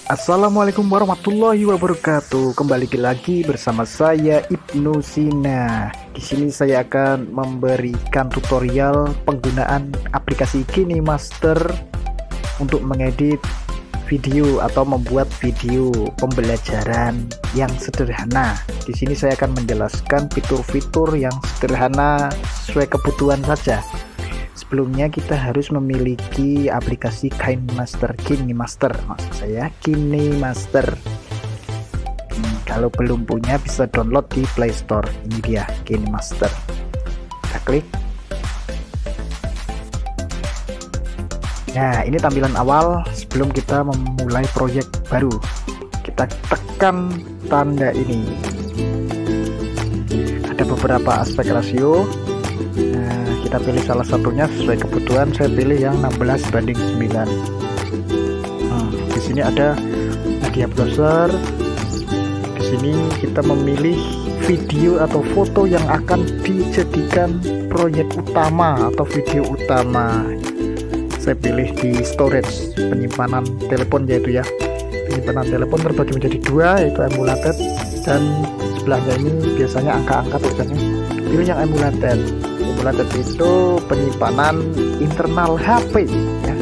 Assalamualaikum warahmatullahi wabarakatuh. Kembali lagi bersama saya Ibnu Sina. Di sini saya akan memberikan tutorial penggunaan aplikasi KineMaster untuk mengedit video atau membuat video pembelajaran yang sederhana. Di sini saya akan menjelaskan fitur-fitur yang sederhana sesuai kebutuhan saja. Sebelumnya kita harus memiliki aplikasi KineMaster maksud saya KineMaster. Kalau belum punya bisa download di Play Store. Ini dia KineMaster. Kita klik. Nah, ini tampilan awal sebelum kita memulai proyek baru. Kita tekan tanda ini. Ada beberapa aspek rasio. Kita pilih salah satunya sesuai kebutuhan. Saya pilih yang 16:9. Di sini ada media browser. Di sini kita memilih video atau foto yang akan dijadikan proyek utama atau video utama. Saya pilih di storage, penyimpanan telepon, yaitu ya penyimpanan telepon terbagi menjadi dua, yaitu emulated dan sebelahnya ini biasanya angka-angka tulisannya. Pilih yang emulated. Emulated itu penyimpanan internal HP ya.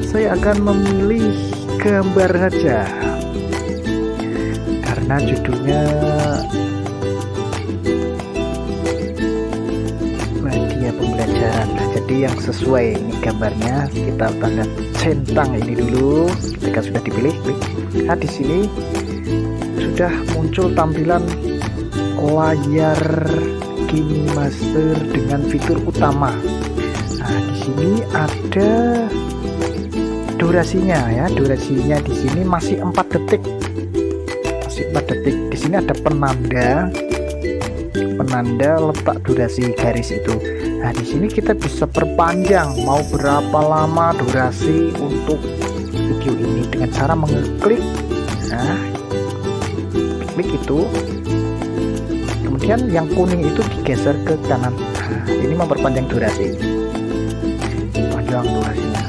Saya akan memilih gambar saja karena judulnya media pembelajaran. Nah, jadi yang sesuai ini gambarnya kita tanda centang ini dulu. Ketika sudah dipilih, klik. Nah, di sini sudah muncul tampilan layar KineMaster dengan fitur utama. Nah, di sini ada durasinya ya. Durasinya di sini masih 4 detik. Masih 4 detik. Di sini ada penanda letak durasi garis itu. Nah, di sini kita bisa perpanjang mau berapa lama durasi untuk video ini dengan cara mengeklik. Nah, klik itu. Kemudian yang kuning itu digeser ke kanan. Nah, ini memperpanjang durasi. Panjang durasinya.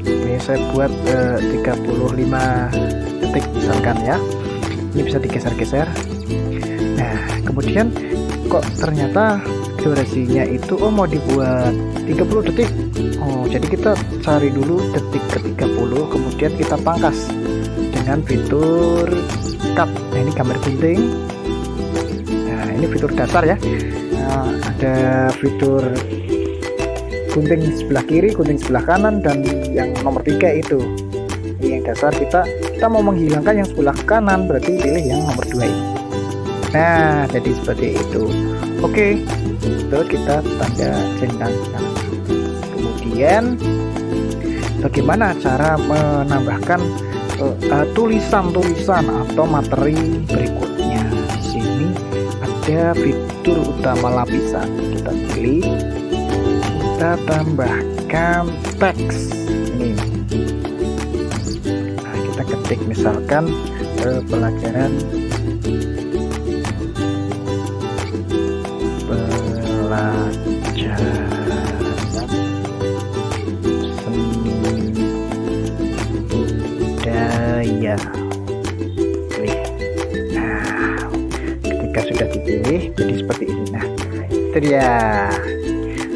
Ini saya buat 35 detik misalkan ya. Ini bisa digeser-geser. Nah, kemudian kok ternyata durasinya itu mau dibuat 30 detik. Jadi kita cari dulu detik ke 30, kemudian kita pangkas dengan fitur cut. Nah, ini gambar gunting. Ini fitur dasar ya. Nah, ada fitur gunting sebelah kiri, gunting sebelah kanan, dan yang nomor 3 itu. Ini yang dasar. Kita mau menghilangkan yang sebelah kanan, berarti pilih yang nomor 2 ini. Nah, jadi seperti itu. Oke, terus kita tanda centang. Kemudian bagaimana cara menambahkan tulisan-tulisan atau materi berikutnya? Di sini ada fitur utama lapisan. Kita pilih, kita tambahkan teks ini. Nah, kita ketik misalkan pelajaran seni budaya. Sudah dipilih jadi seperti ini. Nah, itu dia.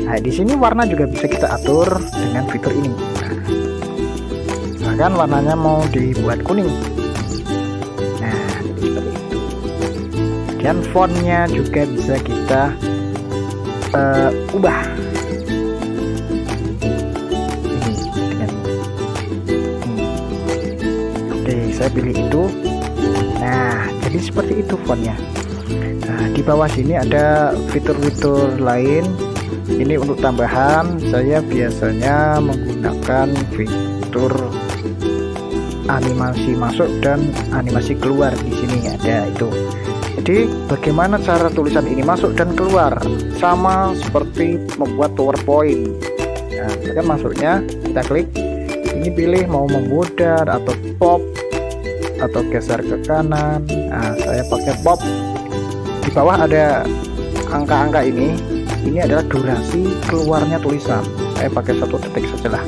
Nah, di sini warna juga bisa kita atur dengan fitur ini. Nah, kan warnanya mau dibuat kuning. Nah, jadi seperti itu. Dan fontnya juga bisa kita ubah. Ini dengan Oke, saya pilih itu. Nah, jadi seperti itu fontnya. Nah, di bawah sini ada fitur-fitur lain. Ini untuk tambahan. Saya biasanya menggunakan fitur animasi masuk dan animasi keluar. Di sini ada itu. Jadi bagaimana cara tulisan ini masuk dan keluar? Sama seperti membuat PowerPoint. Nah, misalkan masuknya kita klik. Ini pilih mau memudar atau pop atau geser ke kanan. Nah, saya pakai pop. Di bawah ada angka-angka ini adalah durasi keluarnya tulisan. Saya pakai 1 detik saja lah.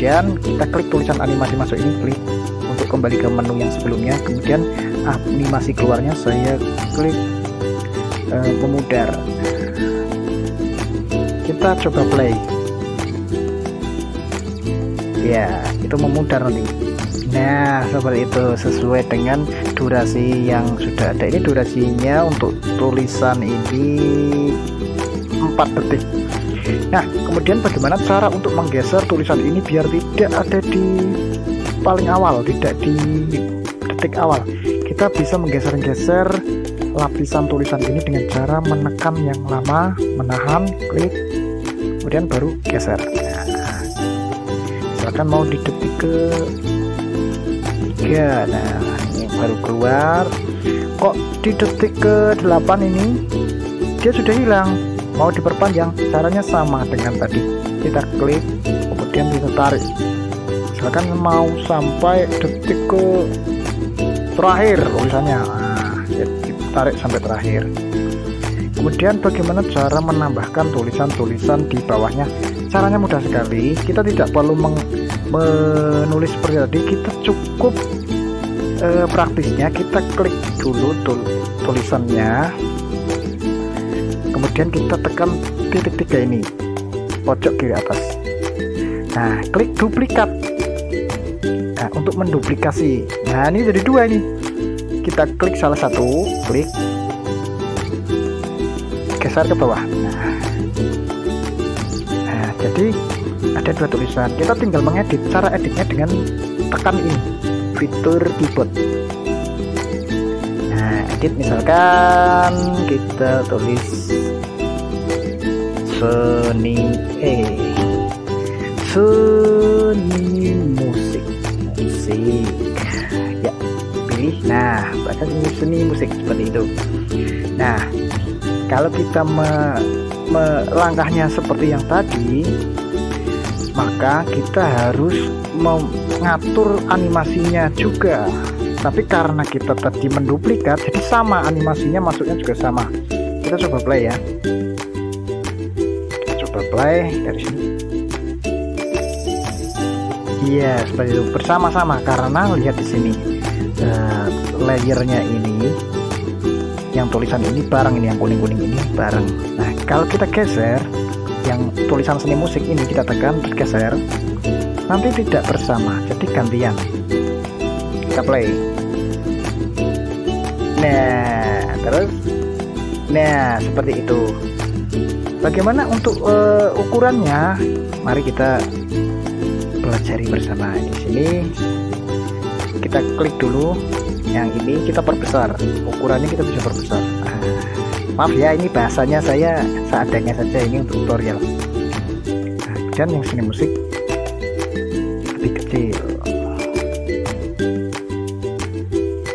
Kemudian kita klik tulisan animasi masuk ini, klik untuk kembali ke menu yang sebelumnya. Kemudian animasi keluarnya saya klik memudar. Kita coba play. Ya, itu memudar nanti. Nah, seperti itu, sesuai dengan durasi yang sudah ada. Ini durasinya untuk tulisan ini 4 detik. Nah, kemudian bagaimana cara untuk menggeser tulisan ini biar tidak ada di paling awal, tidak di detik awal. Kita bisa menggeser-geser lapisan tulisan ini dengan cara menekan yang lama, menahan, klik, kemudian baru geser. Nah, misalkan mau di detik ke 3, nah ini baru keluar. Kok di detik ke 8 ini dia sudah hilang, mau diperpanjang, caranya sama dengan tadi. Kita klik, kemudian kita tarik. Misalkan mau sampai detik ke terakhir tulisannya, nah, tarik sampai terakhir. Kemudian bagaimana cara menambahkan tulisan-tulisan di bawahnya? Caranya mudah sekali. Kita tidak perlu menulis seperti tadi, kita cukup praktisnya. Kita klik dulu tulisannya, kemudian kita tekan titik 3 ini, pojok kiri atas. Nah, klik duplikat. Nah, untuk menduplikasi, nah ini jadi 2 ini. Kita klik salah satu, klik, geser ke bawah. Nah, jadi ada 2 tulisan. Kita tinggal mengedit. Cara editnya dengan tekan ini, fitur keyboard. Nah, edit, misalkan kita tulis seni musik ya, pilih. Nah, bahasa seni musik seperti itu. Nah, kalau kita melangkahnya seperti yang tadi, maka kita harus mengatur animasinya juga. Tapi karena kita tadi menduplikat, jadi sama animasinya, masuknya juga sama. Kita coba play ya. Kita coba play dari sini. Iya, seperti itu, bersama-sama. Karena lihat di sini, layernya ini, yang tulisan ini bareng, ini yang kuning-kuning ini bareng. Nah, kalau kita geser, yang tulisan seni musik ini kita tekan terus geser, nanti tidak bersama, jadi gantian. Kita play. Nah, terus, nah seperti itu. Bagaimana untuk ukurannya? Mari kita pelajari bersama. Di sini kita klik dulu, yang ini kita perbesar, ukurannya kita bisa perbesar. Maaf ya, ini bahasanya saya seadanya saja, ini untuk tutorial. Nah, dan yang seni musik lebih kecil.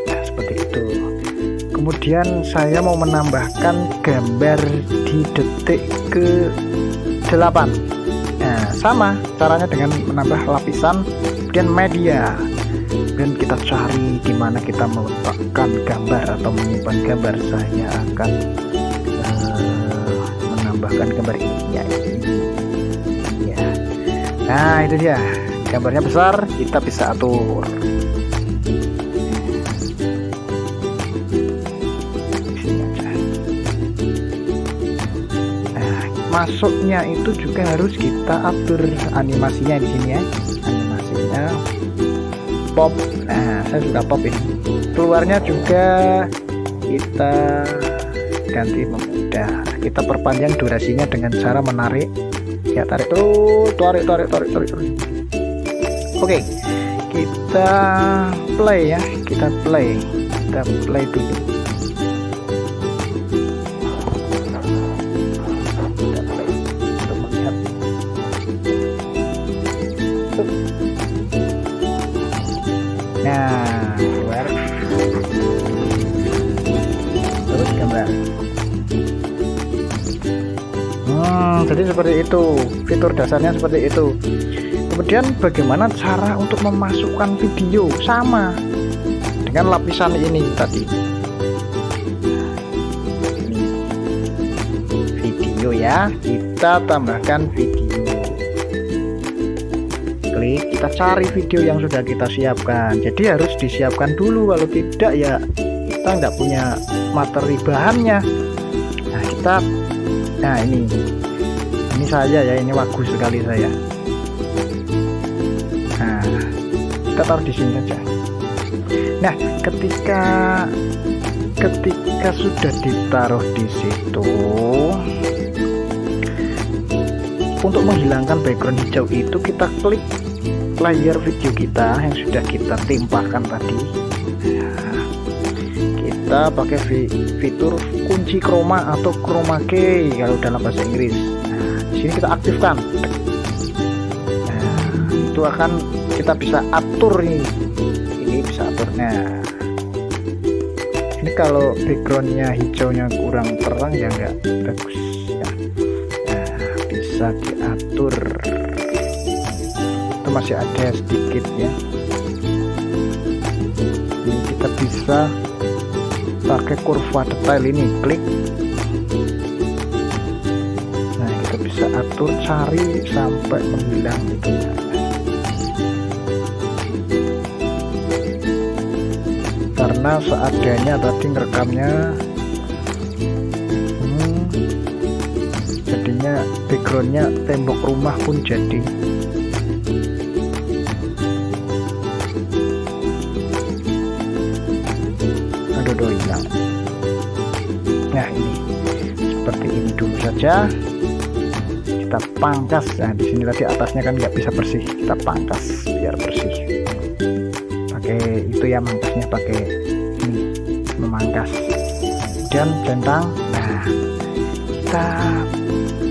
Nah, seperti itu. Kemudian saya mau menambahkan gambar di detik ke 8. Nah, sama caranya dengan menambah lapisan, kemudian media. Dan kita cari di mana kita meletakkan gambar atau menyimpan gambar. Saya akan menambahkan gambar ini ya, ini ya. Nah, itu dia, gambarnya besar, kita bisa atur. Nah, masuknya itu juga harus kita atur animasinya di sini ya. Animasinya pop. Nah, saya sudah pop ini. Keluarnya juga kita ganti memudah. Kita perpanjang durasinya dengan cara menarik. Ya, tarik tuh, tarik. Oke, kita play ya. Kita play dulu. Nah, keluar. Terus gambar. Jadi seperti itu, fitur dasarnya seperti itu. Kemudian bagaimana cara untuk memasukkan video? Sama dengan lapisan ini tadi. Ini video ya, kita tambahkan video. klik, kita cari video yang sudah kita siapkan. Jadi harus disiapkan dulu, kalau tidak ya kita nggak punya materi bahannya. Nah ini saya ya, ini bagus sekali saya. Nah kita taruh di sini saja. Nah ketika sudah ditaruh di situ, untuk menghilangkan background hijau itu kita klik layar video kita yang sudah kita timpahkan tadi. Nah, kita pakai fitur kunci chroma atau chroma key kalau dalam bahasa Inggris. Nah, di sini kita aktifkan. Nah, itu akan kita bisa atur nih. Ini bisa aturnya. Ini kalau backgroundnya hijaunya kurang terang ya nggak bagus ya. Nah, bisa diatur. Itu masih ada sedikit ya. Ini kita bisa pakai kurva detail ini, klik. Nah, kita bisa atur, cari sampai menghilang gitu. Karena seadanya tadi ngerekamnya, jadinya backgroundnya tembok rumah pun jadi. Aduh hilang. Nah ini seperti ini dulu saja. Kita pangkas. Nah di sini tadi atasnya kan nggak bisa bersih, kita pangkas biar bersih. Pakai itu ya, mangkasnya pakai ini, memangkas dan centang. Nah kita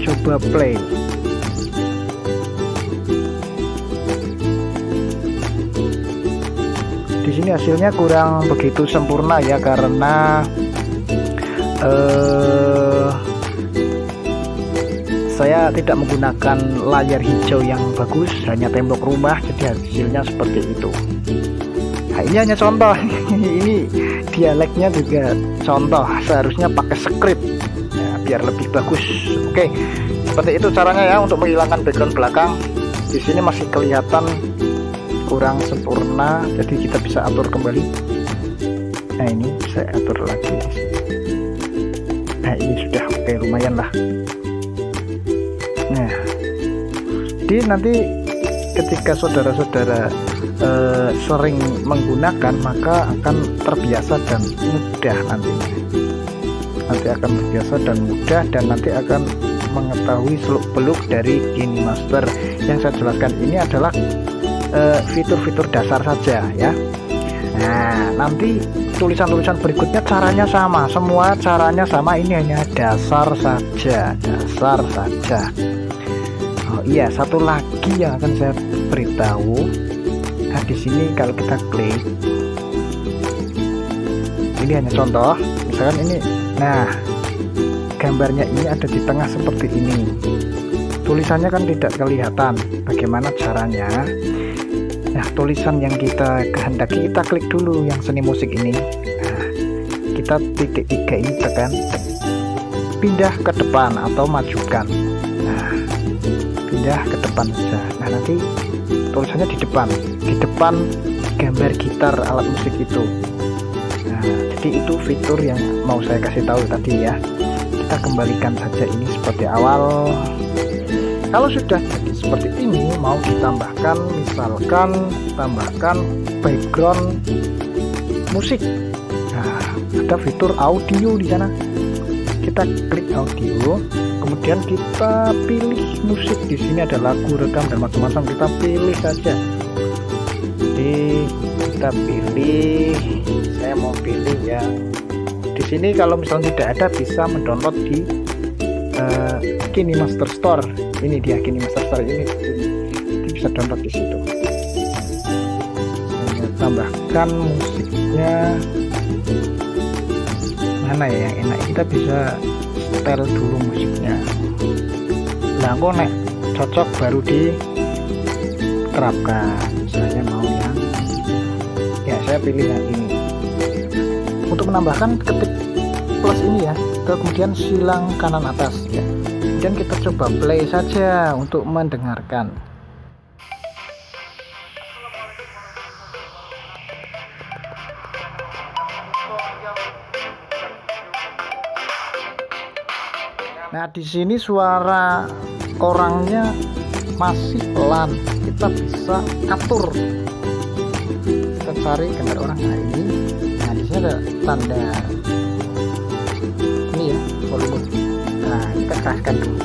coba play. Di sini hasilnya kurang begitu sempurna ya, karena saya tidak menggunakan layar hijau yang bagus, hanya tembok rumah, jadi hasilnya seperti itu. Nah, ini hanya contoh. Ini dialeknya juga contoh, seharusnya pakai script ya, biar lebih bagus. Oke, seperti itu caranya ya untuk menghilangkan background belakang. Di sini masih kelihatan kurang sempurna, jadi kita bisa atur kembali. Nah ini saya atur lagi. Nah ini sudah oke, lumayan lah. Nah jadi nanti ketika saudara-saudara sering menggunakan, maka akan terbiasa dan mudah nantinya. Nanti akan terbiasa dan mudah, dan nanti akan mengetahui seluk-beluk dari KineMaster. Yang saya jelaskan ini adalah fitur-fitur dasar saja ya. Nah nanti tulisan-tulisan berikutnya caranya sama, semua caranya sama, ini hanya dasar saja, dasar saja. Oh iya, satu lagi yang akan saya beritahu. Nah di sini kalau kita klik, ini hanya contoh, misalkan ini, nah gambarnya ini ada di tengah seperti ini, tulisannya kan tidak kelihatan. Bagaimana caranya? Nah tulisan yang kita kehendaki, kita klik dulu yang seni musik ini. Nah kita titik 3 ini tekan, pindah ke depan atau majukan. Nah pindah ke depan saja. Nah nanti tulisannya di depan gambar gitar alat musik itu. Nah jadi itu fitur yang mau saya kasih tahu tadi ya. Kita kembalikan saja ini seperti awal. Kalau sudah jadi seperti ini, mau ditambahkan, misalkan tambahkan background musik. Nah, ada fitur audio di sana. Kita klik audio, kemudian kita pilih musik. Di sini ada lagu, rekam dan macam-macam. Kita pilih saja. Jadi kita pilih. Saya mau pilih yang di sini. Kalau misalnya tidak ada, bisa mendownload di KineMaster Store. Ini dia KineMaster Store ini bisa download di situ. Saya tambahkan musiknya mana ya yang enak, kita bisa setel dulu musiknya. Nah kok nek cocok baru diterapkan. Saya mau yang ya, saya pilih yang ini. Untuk menambahkan, ketik plus ini ya, kemudian silang kanan atas ya. Kemudian kita coba play saja untuk mendengarkan. Nah, di sini suara orangnya masih pelan, kita bisa atur. Kita cari gambar orang. Nah, ini. Nah, di sini ada tanda ini ya, volume. Nah, kita keraskan dulu.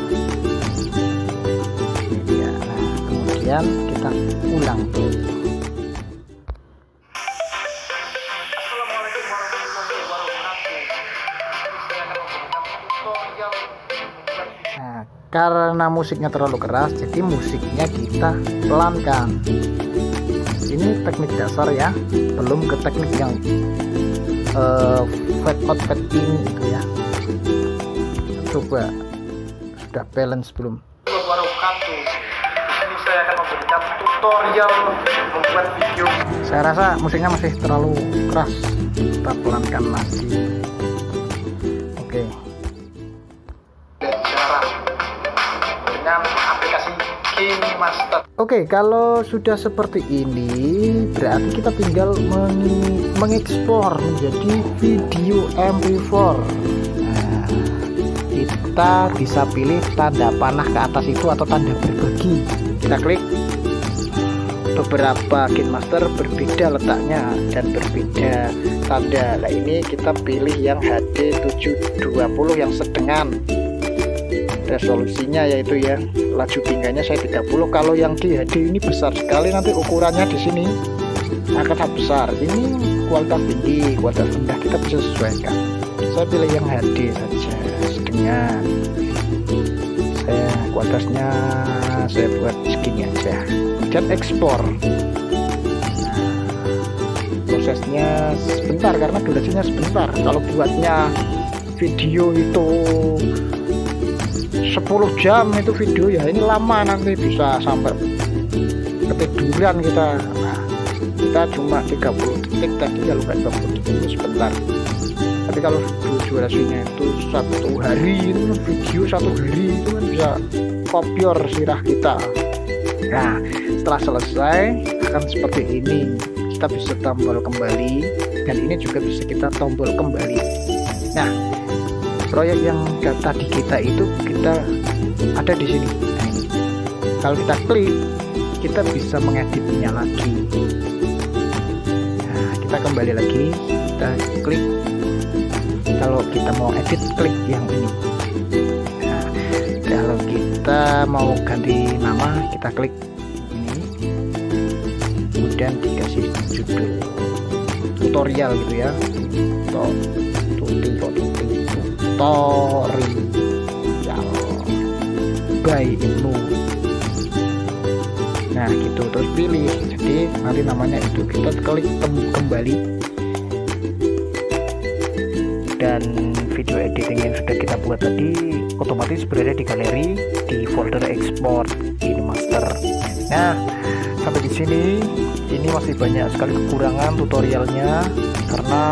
Ini dia. Nah, kemudian kita ulang tuh. Nah, karena musiknya terlalu keras, jadi musiknya kita pelankan. Ini teknik dasar ya, belum ke teknik yang fade out fade in gitu ya. Coba sudah balance belum? Ini saya akan memberikan tutorial membuat video. Saya rasa musiknya masih terlalu keras, kita pelankan lagi. Oke. Dengan aplikasi KineMaster. Oke, kalau sudah seperti ini berarti kita tinggal mengekspor menjadi video MP4. Nah, kita bisa pilih tanda panah ke atas itu atau tanda berbagi. Kita klik. Beberapa KineMaster berbeda letaknya dan berbeda tanda. Nah, ini kita pilih yang HD 720 yang sedengan. Resolusinya yaitu ya, laju pinggangnya saya 30. Kalau yang di HD ini besar sekali, nanti ukurannya di sini akan sangat besar. Ini kualitas tinggi, kualitas rendah kita bisa sesuaikan. Saya pilih yang HD saja, sedengan. Saya kualitasnya saya buat segini aja. Kemudian ekspor. Nah, prosesnya sebentar karena durasinya sebentar. Kalau buatnya video itu 10 jam itu video ya, ini lama, nanti bisa sampai ketiduran kita. Nah, kita cuma 30 detik tadi, kalau nggak 20 detik itu sebentar. Tapi kalau durasinya itu 1 hari, itu video 1 hari itu kan bisa kopior sirah kita. Nah, setelah selesai akan seperti ini. Kita bisa tombol kembali, dan ini juga bisa kita tombol kembali. Nah, proyek yang tadi kita itu kita ada di sini. Nah, ini. Kalau kita klik, kita bisa mengeditnya lagi. Nah, kita kembali lagi, kita klik. Kalau kita mau edit, klik yang ini. Nah, kalau kita mau ganti nama, kita klik ini. Kemudian dikasih judul tutorial gitu ya. Tutorial by Ibnu. Nah, gitu, terus pilih. Jadi nanti namanya itu, kita klik kembali, dan video editing yang sudah kita buat tadi otomatis berada di galeri di folder ekspor KineMaster. Nah, sampai di sini ini masih banyak sekali kekurangan tutorialnya, karena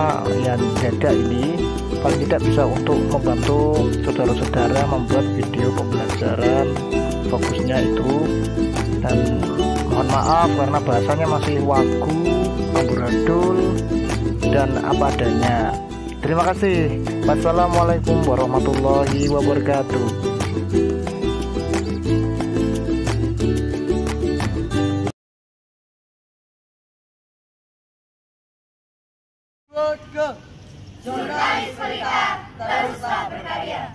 yang ada ini paling tidak bisa untuk membantu saudara-saudara membuat video pembelajaran, fokusnya itu. Dan mohon maaf karena bahasanya masih wagu, amburadul, dan apa adanya. Terima kasih. Wassalamualaikum warahmatullahi wabarakatuh. Jurnalis Pelita teruslah berkarya.